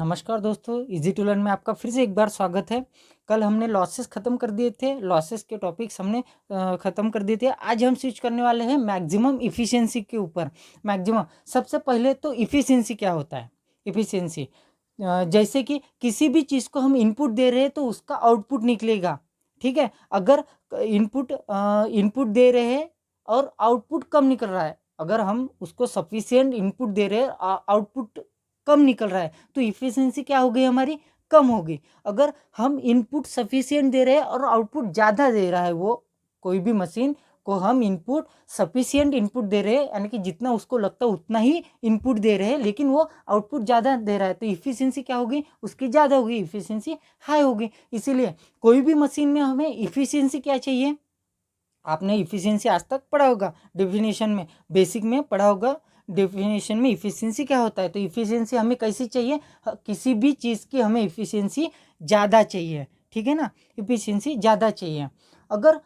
नमस्कार दोस्तों, easy to learn में आपका फिर से एक बार स्वागत है। कल हमने लॉसेस ख़त्म कर दिए थे, लॉसेस के टॉपिक्स हमने ख़त्म कर दिए थे। आज हम स्विच करने वाले हैं मैक्सिमम इफ़िशियंसी के ऊपर। मैक्सिमम सबसे पहले तो इफ़िशियंसी क्या होता है? इफ़िशियंसी जैसे कि किसी भी चीज़ को हम इनपुट दे रहे हैं तो उसका आउटपुट निकलेगा, ठीक है। अगर इनपुट दे रहे हैं और आउटपुट कम निकल रहा है, अगर हम उसको सफिशिएंट इनपुट दे रहे हैं, आउटपुट कम निकल रहा है, तो इफ़िशियंसी क्या हो गई हमारी? कम हो गई। अगर हम इनपुट सफिशिएंट दे रहे हैं और आउटपुट ज़्यादा दे रहा है, वो कोई भी मशीन को हम इनपुट सफिशिएंट इनपुट दे रहे हैं, यानी कि जितना उसको लगता है उतना ही इनपुट दे रहे हैं, लेकिन वो आउटपुट ज़्यादा दे रहा है, तो इफ़िशियंसी क्या होगी? उसकी ज़्यादा होगी, इफ़िशियंसी हाई होगी। इसीलिए कोई भी मशीन में हमें इफ़िशियंसी क्या चाहिए? आपने इफ़िशियंसी आज तक पढ़ा होगा, डेफिनेशन में, बेसिक में पढ़ा होगा। डेफिनेशन में इफ़िशियंसी क्या होता है, तो इफ़िशियंसी हमें कैसी चाहिए? किसी भी चीज़ की हमें इफ़िशियंसी ज़्यादा चाहिए, ठीक है ना। इफ़िशियंसी ज़्यादा चाहिए। अगर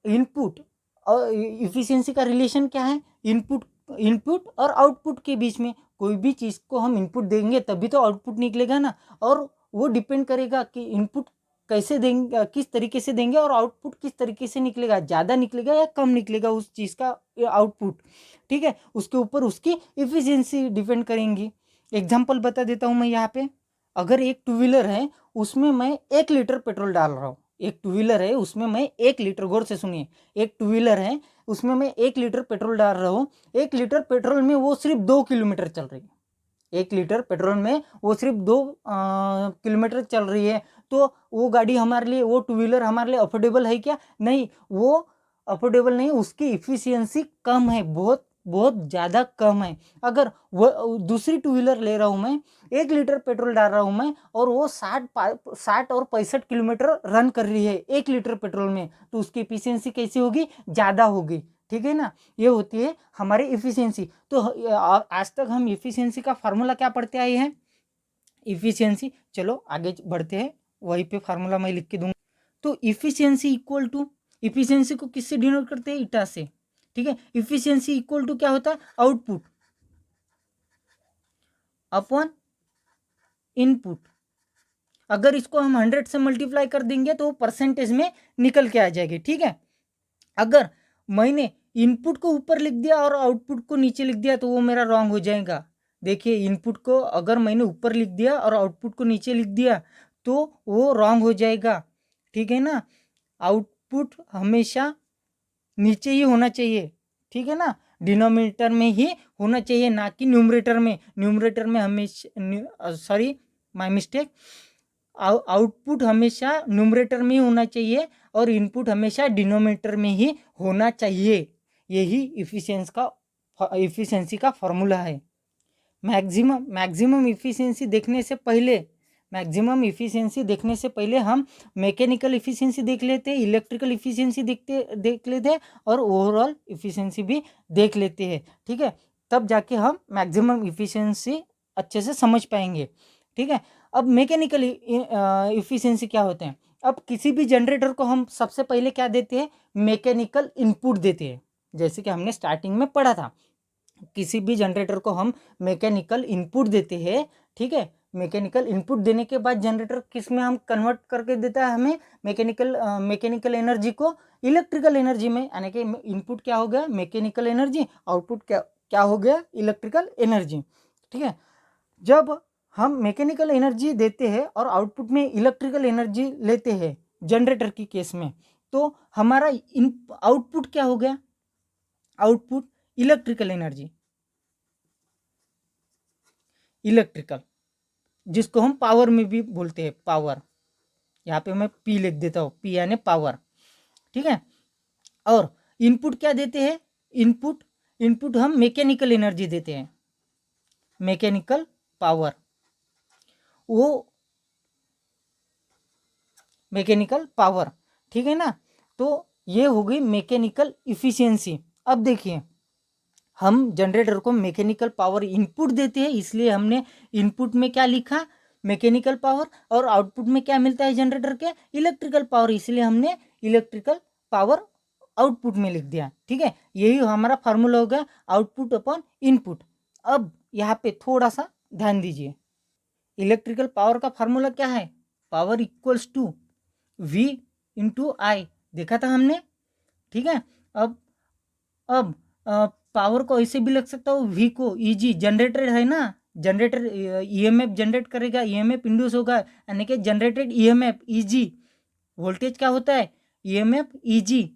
इनपुट और इफ़िशियंसी का रिलेशन क्या है? इनपुट और आउटपुट के बीच में। कोई भी चीज़ को हम इनपुट देंगे तभी तो आउटपुट निकलेगा ना। और वो डिपेंड करेगा कि इनपुट कैसे देंगे, किस तरीके से देंगे, और आउटपुट किस तरीके से निकलेगा, ज़्यादा निकलेगा या कम निकलेगा उस चीज़ का आउटपुट, ठीक है। उसके ऊपर उसकी इफ़िशियंसी डिपेंड करेंगी। एग्जांपल बता देता हूँ मैं यहाँ पे। अगर एक टू व्हीलर है, उसमें मैं 1 लीटर पेट्रोल डाल रहा हूँ। एक टू व्हीलर है, उसमें मैं 1 लीटर, गौर से सुनिए, एक टू व्हीलर है, उसमें मैं 1 लीटर पेट्रोल डाल रहा हूँ। 1 लीटर पेट्रोल में वो सिर्फ 2 किलोमीटर चल रही है। 1 लीटर पेट्रोल में वो सिर्फ 2 किलोमीटर चल रही है। तो वो गाड़ी हमारे लिए, वो टू व्हीलर हमारे लिए अफोर्डेबल है क्या? नहीं, वो अफोर्डेबल नहीं। उसकी इफ़िशियंसी कम है, बहुत बहुत ज़्यादा कम है। अगर वो दूसरी टू व्हीलर ले रहा हूँ मैं, 1 लीटर पेट्रोल डाल रहा हूँ मैं, और वो 60 और 65 किलोमीटर रन कर रही है 1 लीटर पेट्रोल में, तो उसकी इफ़िशियंसी कैसी होगी? ज़्यादा होगी, ठीक है ना। ये होती है हमारी इफ़िशियंसी। तो आज तक हम इफ़िशियंसी का फार्मूला क्या पढ़ते आए हैं? इफ़िशियंसी, चलो आगे बढ़ते हैं, वहीं पे फार्मूला मैं लिख के दूंगा। तो इफ़िशियंसी इक्वल टू, इफ़िशियंसी को किससे डिनोट करते हैं? ईटा से, ठीक है। इफ़िशियंसी इक्वल टू क्या होता है? Output upon input. अगर इसको हम 100 से मल्टीप्लाई कर देंगे तो वो परसेंटेज में निकल के आ जाएगी, ठीक है। अगर मैंने इनपुट को ऊपर लिख दिया और आउटपुट को नीचे लिख दिया तो वो मेरा रॉन्ग हो जाएगा। देखिए, इनपुट को अगर मैंने ऊपर लिख दिया और आउटपुट को नीचे लिख दिया तो वो रॉन्ग हो जाएगा, ठीक है ना। आउटपुट हमेशा नीचे ही होना चाहिए, ठीक है ना। डिनोमिनेटर में ही होना चाहिए, ना कि न्यूमरेटर में। न्यूमरेटर में हमेशा, सॉरी, माय मिस्टेक, आउटपुट हमेशा न्यूमरेटर में ही होना चाहिए और इनपुट हमेशा डिनोमिनेटर में ही होना चाहिए। यही इफ़िशियंसी का फॉर्मूला है। मैक्सिमम इफ़िशियंसी देखने से पहले, मैक्सिमम इफ़िशियंसी देखने से पहले हम मैकेनिकल इफ़िशियंसी देख लेते हैं, इलेक्ट्रिकल इफ़िशियंसी देख लेते हैं, और ओवरऑल इफ़िशियंसी भी देख लेते हैं, ठीक है। तब जाके हम मैक्सिमम इफ़िशियंसी अच्छे से समझ पाएंगे, ठीक है। अब मैकेनिकल इफ़िशियंसी क्या होते हैं? अब किसी भी जनरेटर को हम सबसे पहले क्या देते हैं? मैकेनिकल इनपुट देते हैं। जैसे कि हमने स्टार्टिंग में पढ़ा था, किसी भी जनरेटर को हम मैकेनिकल इनपुट देते हैं, ठीक है। मैकेनिकल इनपुट देने के बाद जनरेटर किस में हम कन्वर्ट करके देता है हमें? मैकेनिकल एनर्जी को इलेक्ट्रिकल एनर्जी में, यानी कि इनपुट क्या हो गया? मैकेनिकल एनर्जी, आउटपुट क्या क्या हो गया? इलेक्ट्रिकल एनर्जी, ठीक है। जब हम मैकेनिकल एनर्जी देते हैं और आउटपुट में इलेक्ट्रिकल एनर्जी लेते हैं जनरेटर की केस में, तो हमारा आउटपुट क्या हो गया? आउटपुट इलेक्ट्रिकल एनर्जी, इलेक्ट्रिकल, जिसको हम पावर में भी बोलते हैं, पावर। यहाँ पे मैं पी लिख देता हूँ, पी यानी पावर, ठीक है। और इनपुट क्या देते हैं? इनपुट इनपुट हम मैकेनिकल एनर्जी देते हैं, मैकेनिकल पावर, वो मैकेनिकल पावर, ठीक है ना। तो ये हो गई मैकेनिकल इफिशियंसी। अब देखिए, हम जनरेटर को मैकेनिकल पावर इनपुट देते हैं, इसलिए हमने इनपुट में क्या लिखा? मैकेनिकल पावर, और आउटपुट में क्या मिलता है जनरेटर के? इलेक्ट्रिकल पावर, इसलिए हमने इलेक्ट्रिकल पावर आउटपुट में लिख दिया, ठीक है। यही हमारा फार्मूला होगा, आउटपुट अपॉन इनपुट। अब यहाँ पे थोड़ा सा ध्यान दीजिए, इलेक्ट्रिकल पावर का फार्मूला क्या है, power equals to V into I, देखा था हमने, ठीक है। अब पावर को ऐसे भी लिख सकता हूँ, V को Eg, जनरेटर है ना, जनरेटर ईएमएफ जनरेट करेगा, ईएमएफ इंड्यूस होगा, यानी कि जनरेटेड ईएमएफ Eg, वोल्टेज क्या होता है, ईएमएफ Eg,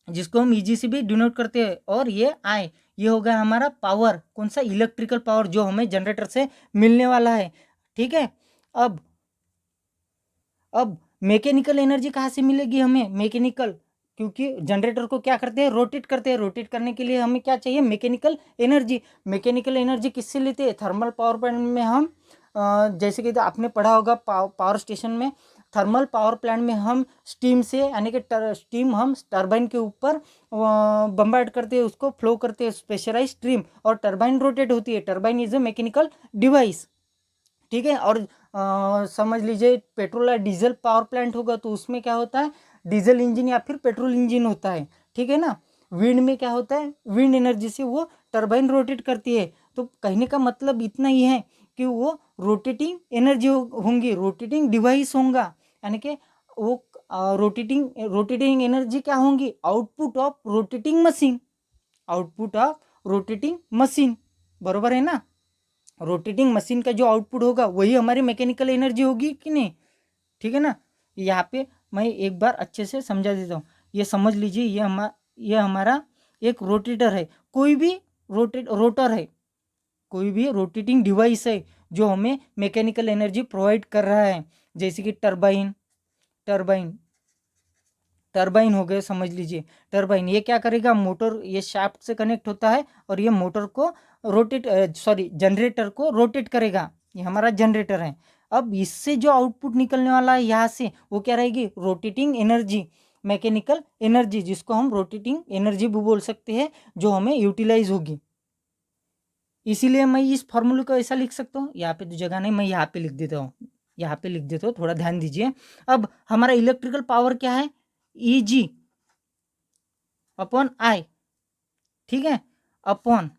जिसको हम Eg से भी डिनोट करते हैं, और ये I, ये हो गया हमारा पावर, कौन सा, इलेक्ट्रिकल पावर, जो हमें जनरेटर से मिलने वाला है, ठीक है। अब मैकेनिकल एनर्जी कहाँ से मिलेगी हमें, मैकेनिकल, क्योंकि जनरेटर को क्या करते हैं, रोटेट करते हैं, रोटेट करने के लिए हमें क्या चाहिए, मैकेनिकल एनर्जी। मैकेनिकल एनर्जी किससे लेते हैं, थर्मल पावर प्लांट में हम जैसे कि आपने पढ़ा होगा पावर स्टेशन में, थर्मल पावर प्लांट में हम स्टीम से, यानी कि स्टीम हम टरबाइन के ऊपर बम्बार्ड करते हैं, उसको फ्लो करते हैं, स्पेशलाइज स्ट्रीम, और टरबाइन रोटेट होती है, turbine is a mechanical device, ठीक है। और समझ लीजिए पेट्रोल या डीजल पावर प्लांट होगा तो उसमें क्या होता है, डीजल इंजन या फिर पेट्रोल इंजन होता है, ठीक है ना। विंड में क्या होता है, विंड एनर्जी से वो टरबाइन रोटेट करती है। तो कहने का मतलब इतना ही है कि वो रोटेटिंग एनर्जी होंगी, रोटेटिंग डिवाइस होगा, यानी कि वो रोटेटिंग एनर्जी क्या होंगी, output of rotating machine, output of rotating machine, बरोबर है ना। रोटेटिंग मशीन का जो आउटपुट होगा वही हमारी मैकेनिकल एनर्जी होगी कि नहीं, ठीक है ना। यहाँ पे मैं एक बार अच्छे से समझा देता हूँ, ये समझ लीजिए, ये हमारा एक रोटेटर है, कोई भी रोटर है, कोई भी रोटेटिंग डिवाइस है जो हमें मैकेनिकल एनर्जी प्रोवाइड कर रहा है, जैसे कि टरबाइन टरबाइन टरबाइन हो गए, समझ लीजिए टरबाइन, ये क्या करेगा, मोटर ये शाफ्ट से कनेक्ट होता है और ये मोटर को जनरेटर को रोटेट करेगा, ये हमारा जनरेटर है। अब इससे जो आउटपुट निकलने वाला है यहाँ से, वो क्या रहेगी, रोटेटिंग एनर्जी, मैकेनिकल एनर्जी, जिसको हम रोटेटिंग एनर्जी भी बोल सकते हैं, जो हमें यूटिलाइज होगी। इसीलिए मैं इस फॉर्मूले को ऐसा लिख सकता हूँ, यहाँ पे तो जगह नहीं, मैं यहाँ पे लिख देता हूँ, यहाँ पे लिख देता हूँ, थोड़ा ध्यान दीजिए। अब हमारा इलेक्ट्रिकल पावर क्या है, Eg अपॉन आई, ठीक है, अपॉन,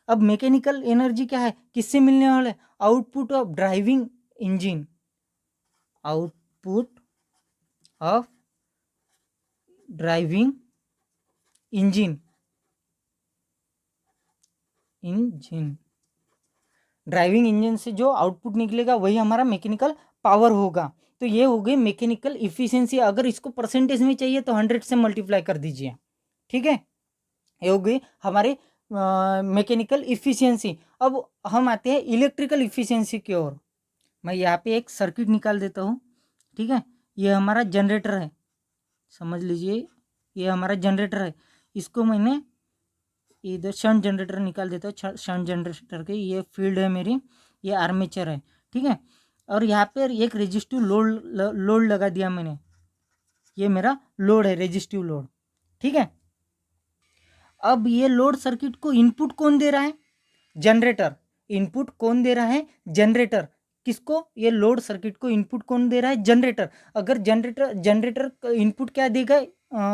अब मैकेनिकल एनर्जी क्या है, किससे मिलने वाला है, output of driving engine, output of driving engine, driving engine से जो आउटपुट निकलेगा वही हमारा मैकेनिकल पावर होगा। तो ये हो गई मैकेनिकल इफिशियंसी। अगर इसको परसेंटेज में चाहिए तो 100 से मल्टीप्लाई कर दीजिए, ठीक है। ये हो गई हमारी मैकेनिकल इफिशियंसी। अब हम आते हैं इलेक्ट्रिकल इफिशियंसी की ओर। मैं यहाँ पे एक सर्किट निकाल देता हूँ, ठीक है। ये हमारा जनरेटर है, समझ लीजिए ये हमारा जनरेटर है, इसको मैंने इधर शंट जनरेटर निकाल देता हूँ, शंट जनरेटर के ये फील्ड है मेरी, ये आर्मेचर है, ठीक है। और यहाँ पर एक रेजिस्टिव लोड लगा दिया मैंने, ये मेरा लोड है, रेजिस्टिव लोड, ठीक है। अब ये लोड सर्किट को इनपुट कौन दे रहा है, जनरेटर। इनपुट कौन दे रहा है, जनरेटर। किसको, ये लोड सर्किट को इनपुट कौन दे रहा है, जनरेटर। अगर जनरेटर इनपुट क्या देगा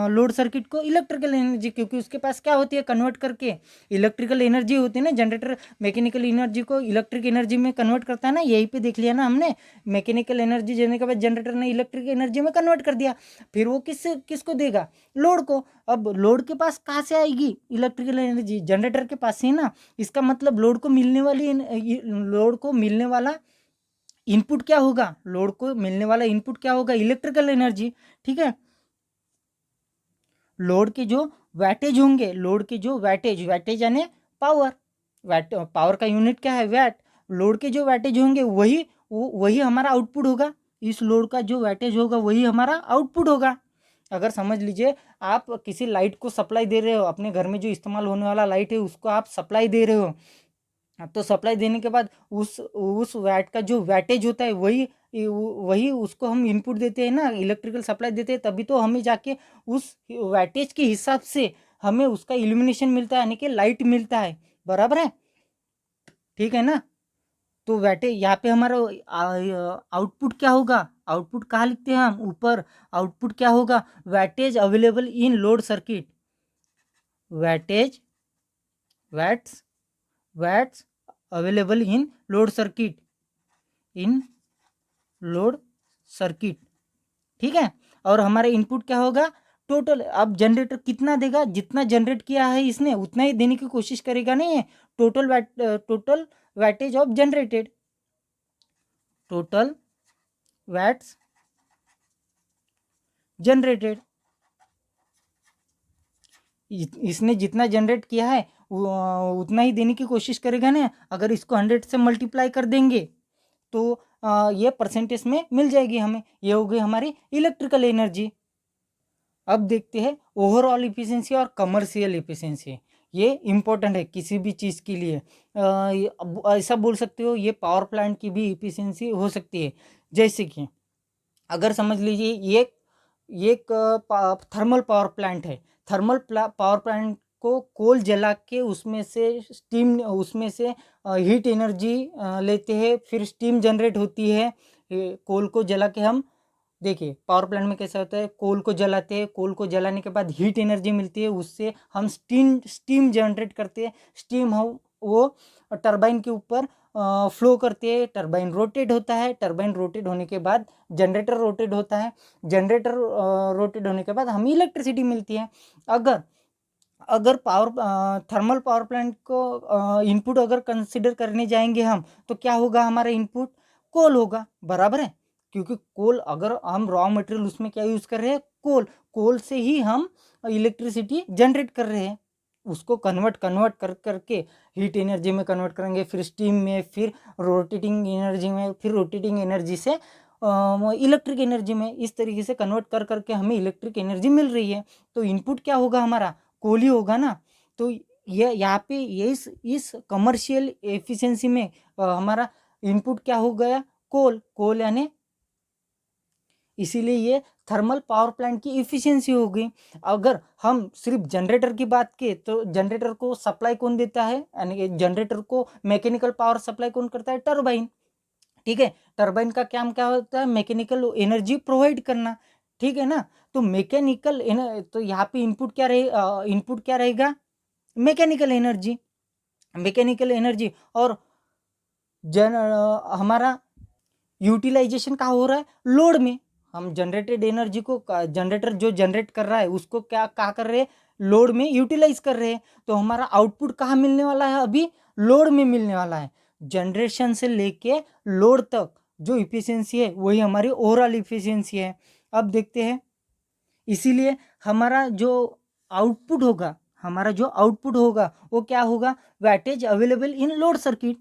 लोड सर्किट को, इलेक्ट्रिकल एनर्जी, क्योंकि उसके पास क्या होती है, कन्वर्ट करके इलेक्ट्रिकल एनर्जी होती है ना। जनरेटर मैकेनिकल एनर्जी को इलेक्ट्रिक एनर्जी में कन्वर्ट करता है ना, यहीं पे देख लिया ना हमने। मैकेनिकल एनर्जी देने के बाद जनरेटर ने इलेक्ट्रिक एनर्जी में कन्वर्ट कर दिया, फिर वो किसको देगा, लोड को। अब लोड के पास कहाँ से आएगी इलेक्ट्रिकल एनर्जी, जनरेटर के पास से ना। इसका मतलब लोड को मिलने वाला इनपुट क्या होगा, लोड को मिलने वाला इनपुट क्या होगा, इलेक्ट्रिकल एनर्जी, ठीक है। लोड के जो वैटेज होंगे, लोड के जो वैटेज यानी पावर, पावर का यूनिट क्या है, वैट। लोड के जो वैटेज होंगे वही हमारा आउटपुट होगा। इस लोड का जो वैटेज होगा वही हमारा आउटपुट होगा। अगर समझ लीजिए आप किसी लाइट को सप्लाई दे रहे हो, अपने घर में जो इस्तेमाल होने वाला लाइट है उसको आप सप्लाई दे रहे हो, तो सप्लाई देने के बाद उस वैट का जो वैटेज होता है वही उसको हम इनपुट देते हैं ना, इलेक्ट्रिकल सप्लाई देते हैं, तभी तो हमें जाके उस वैटेज के हिसाब से हमें उसका इल्यूमिनेशन मिलता है, यानी कि लाइट मिलता है, बराबर है, ठीक है ना। तो वैटेज यहाँ पे हमारा आउटपुट क्या होगा, आउटपुट कहाँ लिखते हैं हम, ऊपर। आउटपुट क्या होगा, wattage available in load circuit, watts available in load circuit, in load circuit. ठीक है, और हमारा इनपुट क्या होगा, टोटल। अब जनरेटर कितना देगा, जितना जनरेट किया है इसने उतना ही देने की कोशिश करेगा, नहीं है। Total weightage of generated, total watts generated. इसने जितना जनरेट किया है उतना ही देने की कोशिश करेगा ना। अगर इसको 100 से मल्टीप्लाई कर देंगे तो ये परसेंटेज में मिल जाएगी हमें। ये हो गई हमारी इलेक्ट्रिकल एनर्जी। अब देखते हैं ओवरऑल इफिशिएंसी और कमर्शियल इफिशिएंसी। ये इम्पोर्टेंट है किसी भी चीज़ के लिए। ऐसा बोल सकते हो ये पावर प्लांट की भी इफिशिएंसी हो सकती है। जैसे कि अगर समझ लीजिए ये एक थर्मल पावर प्लांट है। पावर प्लांट को कोल जला के उसमें से हीट एनर्जी लेते हैं, फिर स्टीम जनरेट होती है। कोल को जला के हम देखिए पावर प्लांट में कैसा होता है, कोल को जलाते हैं, कोल को जलाने के बाद हीट एनर्जी मिलती है, उससे हम स्टीम जनरेट करते हैं। स्टीम हो वो टरबाइन के ऊपर फ्लो करते हैं, टरबाइन रोटेट होता है, टरबाइन रोटेट होने के बाद जनरेटर रोटेट होता है, जनरेटर रोटेट होने के बाद हमें इलेक्ट्रिसिटी मिलती है। अगर अगर थर्मल पावर प्लांट को इनपुट अगर कंसिडर करने जाएंगे हम, तो क्या होगा, हमारा इनपुट कोल होगा, बराबर है। क्योंकि कोल, अगर हम रॉ मटेरियल उसमें क्या यूज़ कर रहे हैं, कोल से ही हम इलेक्ट्रिसिटी जनरेट कर रहे हैं। उसको कन्वर्ट करके हीट एनर्जी में कन्वर्ट करेंगे, फिर स्टीम में, फिर रोटेटिंग एनर्जी में, फिर रोटेटिंग एनर्जी से इलेक्ट्रिक एनर्जी में। इस तरीके से कन्वर्ट करके हमें इलेक्ट्रिक एनर्जी मिल रही है। तो इनपुट क्या होगा, हमारा कोल ही होगा ना। तो ये यहाँ पे ये इस कमर्शियल एफिशिएंसी में हमारा इनपुट क्या हो गया, कोल यानी, इसीलिए ये थर्मल पावर प्लांट की इफिशिएंसी हो गई। अगर हम सिर्फ जनरेटर की बात की तो जनरेटर को सप्लाई कौन देता है, यानी कि जनरेटर को मैकेनिकल पावर सप्लाई कौन करता है, टरबाइन। ठीक है, टरबाइन का काम क्या होता है, मैकेनिकल एनर्जी प्रोवाइड करना। ठीक है ना। तो तो यहाँ पे इनपुट क्या रहेगा, मैकेनिकल एनर्जी। और हमारा यूटिलाइजेशन कहाँ हो रहा है, लोड में। हम जनरेटेड एनर्जी को जनरेटर जो जनरेट कर रहा है उसको क्या कर रहे हैं, लोड में यूटिलाइज कर रहे हैं। तो हमारा आउटपुट कहाँ मिलने वाला है, अभी लोड में मिलने वाला है। जनरेशन से लेके लोड तक जो इफिशियंसी है वही हमारी ओवरऑल इफिशियंसी है। अब देखते हैं, इसीलिए हमारा जो आउटपुट होगा वो क्या होगा, wattage available in load circuit,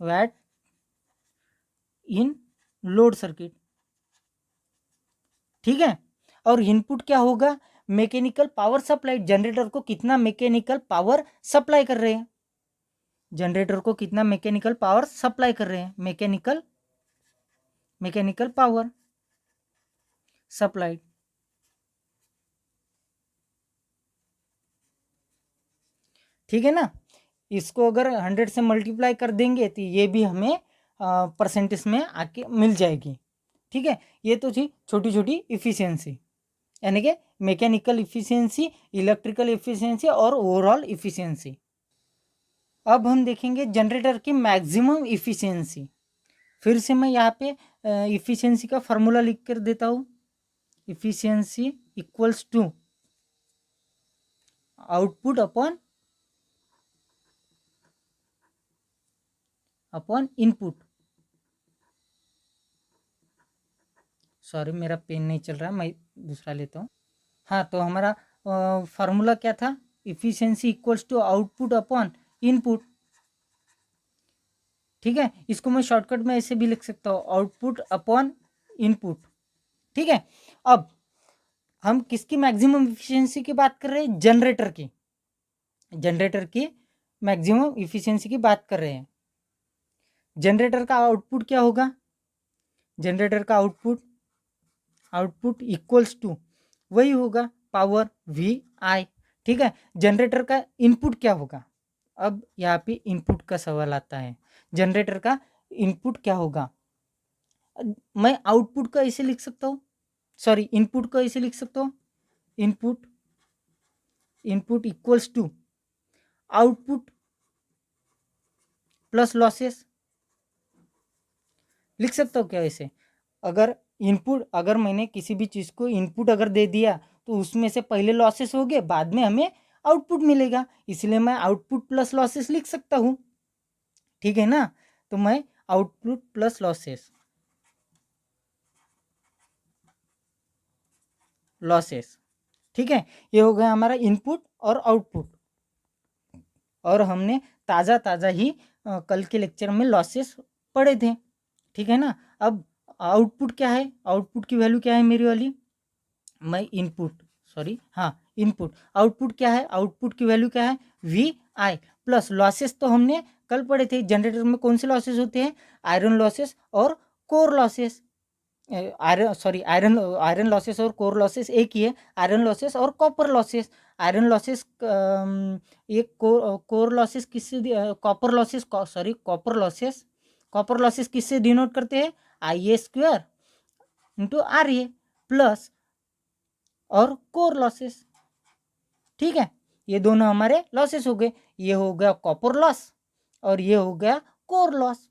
watt in load circuit. ठीक है, और इनपुट क्या होगा, मैकेनिकल पावर सप्लाई। जनरेटर को कितना मैकेनिकल पावर सप्लाई कर रहे हैं, मैकेनिकल पावर सप्लाई। ठीक है ना। इसको अगर 100 से मल्टीप्लाई कर देंगे तो ये भी हमें परसेंटेज में आके मिल जाएगी। ठीक है, ये तो थी छोटी छोटी इफिशियंसी, यानी कि मैकेनिकल इफिशियंसी, इलेक्ट्रिकल इफिशियंसी और ओवरऑल इफिशियंसी। अब हम देखेंगे जनरेटर की मैक्सिमम इफिशियंसी। फिर से मैं यहाँ पे इफिशियंसी का फार्मूला लिख कर देता हूँ। Efficiency equals to output upon input. Sorry, मेरा पेन नहीं चल रहा, मैं दूसरा लेता हूँ। हाँ, तो हमारा फार्मूला क्या था, efficiency equals to output upon input. ठीक है, इसको मैं शॉर्टकट में ऐसे भी लिख सकता हूँ, आउटपुट अपॉन इनपुट। ठीक है, अब हम किसकी मैक्सिमम इफिशियंसी की बात कर रहे हैं, जनरेटर की मैक्सिमम इफिशियंसी की बात कर रहे हैं। जनरेटर का आउटपुट क्या होगा, जनरेटर का आउटपुट इक्वल्स टू वही होगा पावर वी आई। ठीक है, जनरेटर का इनपुट क्या होगा, अब यहाँ पे इनपुट का सवाल आता है। जनरेटर का इनपुट क्या होगा, मैं आउटपुट का ऐसे लिख सकता हूँ, सॉरी इनपुट का ऐसे लिख सकता हूँ, input equals to output plus losses लिख सकता हूँ क्या ऐसे? अगर मैंने किसी भी चीज़ को इनपुट अगर दे दिया तो उसमें से पहले लॉसेस हो गए, बाद में हमें आउटपुट मिलेगा, इसलिए मैं आउटपुट प्लस लॉसेस लिख सकता हूँ। ठीक है ना? तो मैं आउटपुट प्लस लॉसेस ठीक है, ये हो गया हमारा इनपुट और आउटपुट। और हमने ताज़ा ताज़ा ही कल के लेक्चर में लॉसेस पढ़े थे। ठीक है ना? अब आउटपुट क्या है? आउटपुट की वैल्यू क्या है मेरी वाली? मैं इनपुट सॉरी हाँ इनपुट। आउटपुट क्या है? आउटपुट की वैल्यू क्या है? वी आई प्लस लॉसेस तो हमने कल पढ़े थे। जनरेटर में कौन से लॉसेस होते हैं? आयरन लॉसेस और core losses. Iron iron losses और कोर लॉसेस एक ही है। आयरन लॉसेस और कॉपर लॉसेस। आयरन लॉसेस ये कोर लॉसेस किससे कॉपर लॉसेस किससे डिनोट करते हैं? I A square into R A plus और कोर लॉसेस। ठीक है, ये दोनों हमारे लॉसेस हो गए। ये हो गया कॉपर लॉस और ये हो गया कोर लॉस।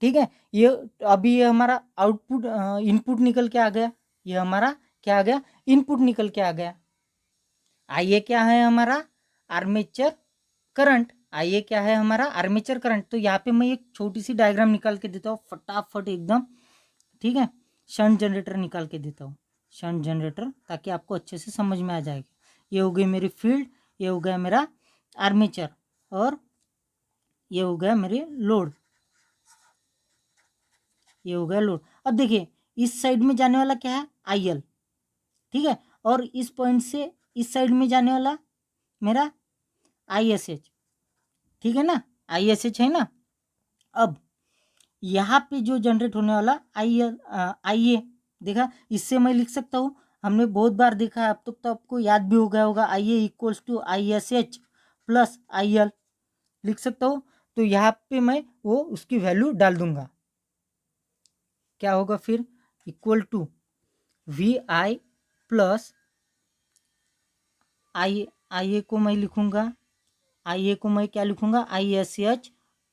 ठीक है, ये अभी ये हमारा आउटपुट इनपुट निकल के आ गया। ये हमारा क्या आ गया? इनपुट निकल के आ गया। आइए क्या है हमारा? Armature current. आइए क्या है हमारा? Armature current. तो यहाँ पे मैं एक छोटी सी डायग्राम निकाल के देता हूँ फटाफट एकदम। ठीक है, शंट जनरेटर निकाल के देता हूँ, शंट जनरेटर, ताकि आपको अच्छे से समझ में आ जाएगा। ये हो गई मेरी फील्ड, ये हो गया मेरा आर्मेचर और ये हो गया मेरे लोड, ये हो गया लोड। अब देखिए इस साइड में जाने वाला क्या है? I L. ठीक है, और इस पॉइंट से इस साइड में जाने वाला मेरा आई एस एच। ठीक है ना? आई एस एच है ना? अब यहाँ पे जो जनरेट होने वाला आई एल आई ए, देखा, इससे मैं लिख सकता हूँ। हमने बहुत बार देखा है, अब तक तो आपको याद भी हो गया होगा। I A equals to I S H plus I L लिख सकता हूँ। तो यहाँ पे मैं वो उसकी वैल्यू डाल दूंगा। क्या होगा फिर? Equal to V I plus I A को मैं लिखूंगा, आई ए को मैं क्या लिखूंगा? I S H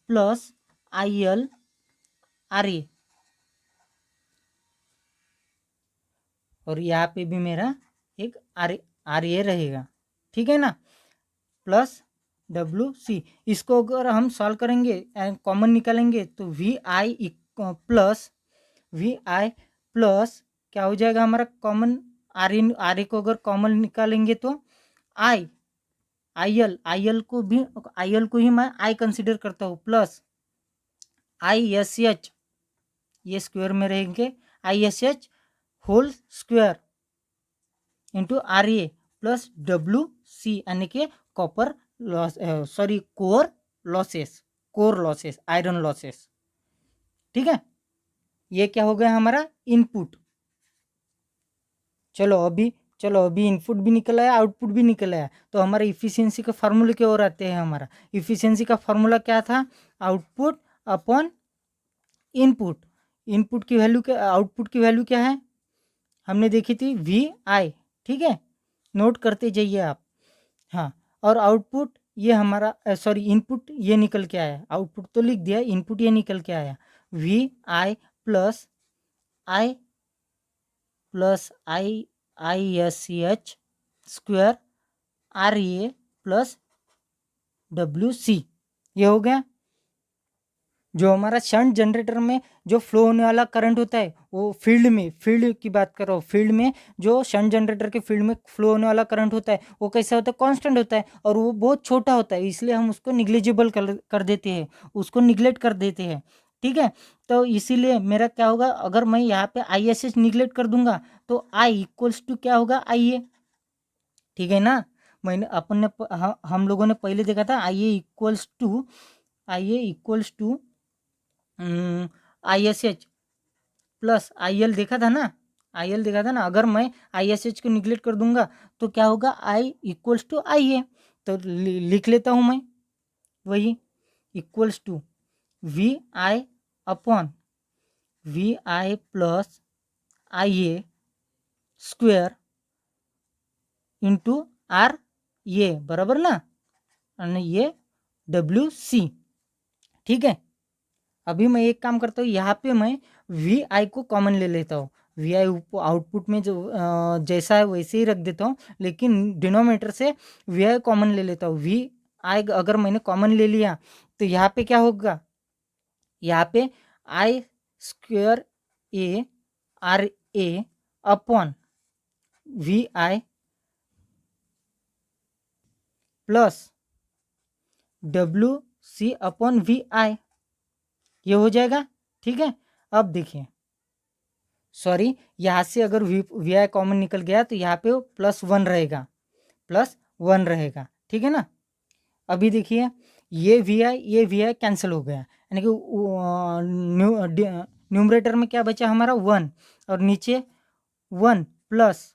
plus I L R A. और यहाँ पे भी मेरा एक आर ए रहेगा। ठीक है ना? Plus W C. इसको अगर हम सॉल्व करेंगे, कॉमन निकालेंगे, तो वी आई प्लस क्या हो जाएगा हमारा? कॉमन आर ए को अगर कॉमन निकालेंगे तो आई एल को ही मैं आई कंसिडर करता हूँ, प्लस आई एस एच, ये स्क्वायर में रहेंगे, I S H whole square into R A plus W C, यानी कि copper loss core losses iron losses. ठीक है, ये क्या हो गया हमारा? इनपुट। चलो अभी इनपुट भी निकल आया, आउटपुट भी निकल आया। तो हमारा इफिशियंसी का फार्मूला क्या और आते हैं? हमारा इफिशियंसी का फार्मूला क्या था? Output upon input. इनपुट की वैल्यू क्या, आउटपुट की वैल्यू क्या है? हमने देखी थी वी आई। ठीक है, नोट करते जाइए आप। हाँ, और आउटपुट ये हमारा इनपुट ये निकल के आया, आउटपुट तो लिख दिया, इनपुट ये निकल के आया V I plus I I S C H square R A plus W C. ये हो गया। जो हमारा शंट जनरेटर में जो फ्लो होने वाला करंट होता है, वो फील्ड की बात कर रहा हूँ, फील्ड में जो शंट जनरेटर के फील्ड में फ्लो होने वाला करंट होता है, वो कैसा होता है? कांस्टेंट होता है और वो बहुत छोटा होता है, इसलिए हम उसको निग्लिजिबल कर देते हैं, उसको निगलेक्ट कर देते हैं। ठीक है, तो इसीलिए मेरा क्या होगा? अगर मैं यहाँ पे आई एस एच निगलेक्ट कर दूंगा तो आई इक्वल्स टू क्या होगा? आई ए। ठीक है ना? हम लोगों ने पहले देखा था I A equals to I S H plus I L देखा था ना? आई एल देखा था ना? अगर मैं आई एस एच को निगलेक्ट कर दूंगा तो क्या होगा? I equals to I A. तो लिख लेता हूँ मैं वही, equals to V I upon V I plus I A square into R A, बराबर ना? आणि ये डब्ल्यू सी। ठीक है। अभी मैं एक काम करता हूँ, यहाँ पे मैं वी आई को कॉमन ले लेता हूँ। वी आई आउटपुट में जो जैसा है वैसे ही रख देता हूँ, लेकिन डिनोमिनेटर से वी आई कॉमन ले लेता हूँ। वी आई अगर मैंने कॉमन ले लिया तो यहाँ पे क्या होगा, यहाँ पे I square A R A upon V I plus W C upon V I, ये हो जाएगा। ठीक है। अब देखिए, सॉरी, यहाँ से अगर वी आई कॉमन निकल गया तो यहाँ पे +1 रहेगा, +1 रहेगा। ठीक है ना। अभी देखिए, ये वी आई कैंसिल हो गया, यानी कि न्यूमरेटर में क्या बचा हमारा 1, और नीचे 1 प्लस,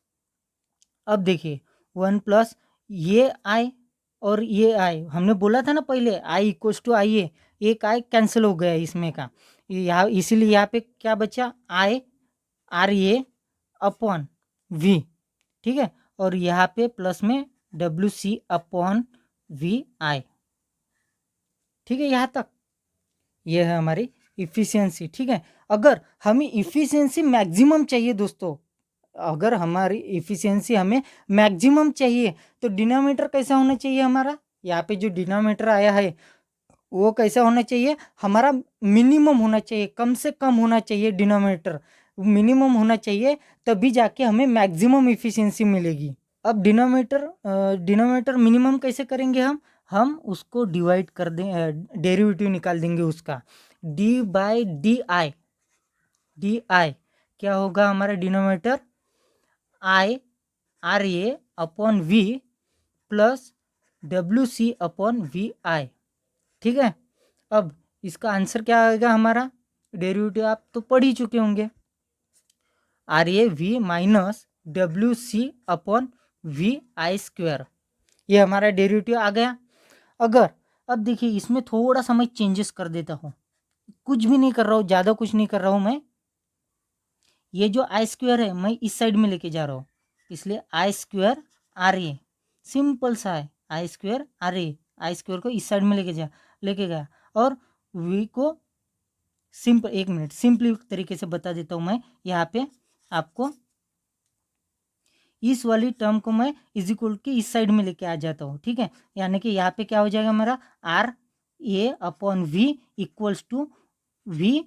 अब देखिए 1 प्लस ये आई और ये आई, हमने बोला था ना पहले आई इक्वल्स टू आई ए, एक आई कैंसिल हो गया इसमें का, यहाँ इसीलिए यहाँ पे क्या बचा, I R A upon V. ठीक है। और यहाँ पे प्लस में W C upon V I. ठीक है, यहाँ तक ये है हमारी इफ़िशियंसी। ठीक है। अगर हमें इफ़िशियंसी मैक्सिमम चाहिए दोस्तों, अगर हमारी इफ़िशियंसी हमें मैक्सिमम चाहिए तो डिनोमिनेटर कैसा होना चाहिए हमारा, यहाँ पे जो डिनोमिनेटर आया है वो कैसा होना चाहिए हमारा, मिनिमम होना चाहिए, कम से कम होना चाहिए डिनोमिनेटर, मिनिमम होना चाहिए, तभी जाके हमें मैक्सिमम इफ़िशियंसी मिलेगी। अब डिनोमिनेटर मिनिमम कैसे करेंगे हम उसको डिवाइड कर दें, डेरिवेटिव निकाल देंगे उसका, डी बाई डी आई। क्या होगा हमारा denominator, I R A upon V plus W C upon V I. ठीक है। अब इसका आंसर क्या आएगा हमारा, डेरिवेटिव आप तो पढ़ ही चुके होंगे, R A V minus W C upon V I square, ये हमारा डेरिवेटिव आ गया। अगर अब देखिए इसमें थोड़ा सा मैं चेंजेस कर देता हूँ, कुछ भी नहीं कर रहा हूँ, ज़्यादा कुछ नहीं कर रहा हूँ मैं, ये जो आई स्क्वायर है मैं इस साइड में लेके जा रहा हूँ, इसलिए I square R A, simple सा है, I square R A, I square को इस साइड में लेके गया, और वी को सिंपल, एक मिनट सिंपली तरीके से बता देता हूँ मैं, यहाँ पे आपको इस वाली टर्म को मैं इज इक्वल के इस साइड में लेके आ जाता हूँ। ठीक है। यानी कि यहाँ पे क्या हो जाएगा हमारा, R A upon V equals to V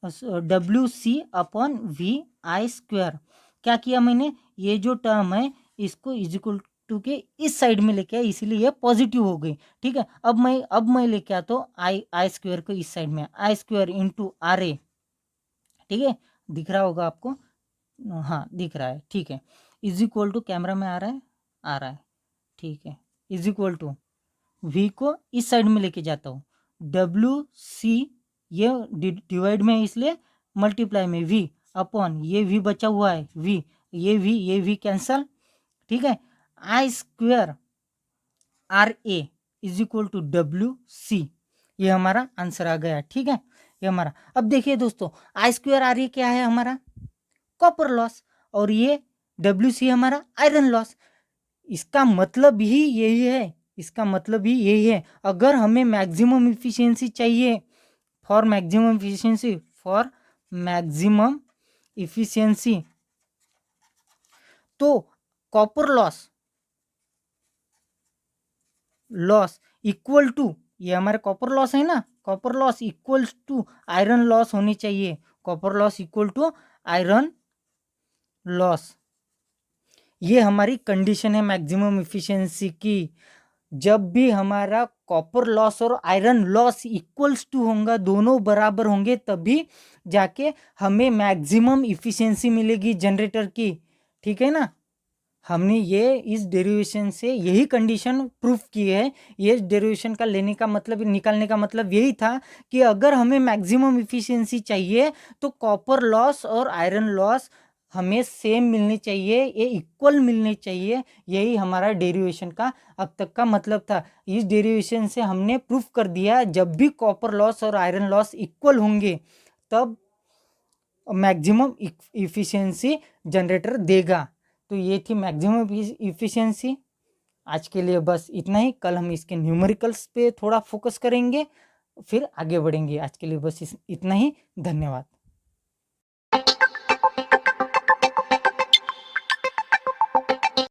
W C upon V I square. क्या किया मैंने, ये जो टर्म है इसको इज इक्वल टू के इस साइड में लेके आया, इसीलिए ये पॉजिटिव हो गई। ठीक है। अब मैं लेके आता हूँ आई स्क्वायर को इस साइड में, आई स्क्वायर इंटू आर ए। ठीक है, दिख रहा होगा आपको, हाँ दिख रहा है। ठीक है। इज इक्वल टू, कैमरा में आ रहा है। ठीक है। इज इक्वल टू वी को इस साइड में लेके जाता हूँ, डब्ल्यू सी, ये डिवाइड में है इसलिए मल्टीप्लाई में वी अपॉन, ये वी बचा हुआ है वी, ये वी कैंसल। ठीक है। I square R A is equal to W C, ये हमारा आंसर आ गया। ठीक है, ये हमारा। अब देखिए दोस्तों, आई स्क्वायर आर ए क्या है हमारा, कॉपर लॉस, और ये डब्ल्यू सी हमारा आयरन लॉस। इसका मतलब ही यही है, इसका मतलब ही यही है, अगर हमें मैक्सिमम इफिशियंसी चाहिए, फॉर मैक्सिमम इफिशियंसी तो कॉपर लॉस इक्वल टू, ये हमारे कॉपर लॉस है ना, copper loss equals to iron loss होनी चाहिए, copper loss equal to iron loss. ये हमारी कंडीशन है मैक्सिमम इफिशियंसी की। जब भी हमारा कॉपर लॉस और आयरन लॉस इक्वल्स टू होगा, दोनों बराबर होंगे, तभी जाके हमें मैक्सिमम इफिशियंसी मिलेगी जनरेटर की। ठीक है ना। हमने ये इस डेरिवेशन से यही कंडीशन प्रूफ की है। ये डेरिवेशन का लेने का मतलब, निकालने का मतलब यही था कि अगर हमें मैक्सिमम इफिशियंसी चाहिए तो कॉपर लॉस और आयरन लॉस हमें सेम मिलनी चाहिए, ये इक्वल मिलनी चाहिए। यही हमारा डेरिवेशन का अब तक का मतलब था। इस डेरिवेशन से हमने प्रूफ कर दिया, जब भी कॉपर लॉस और आयरन लॉस इक्वल होंगे तब मैक्सिमम इफिशियंसी जनरेटर देगा। तो ये थी मैक्सिमम इफिशियंसी। आज के लिए बस इतना ही। कल हम इसके न्यूमेरिकल्स पे थोड़ा फोकस करेंगे, फिर आगे बढ़ेंगे। आज के लिए बस इतना ही। धन्यवाद।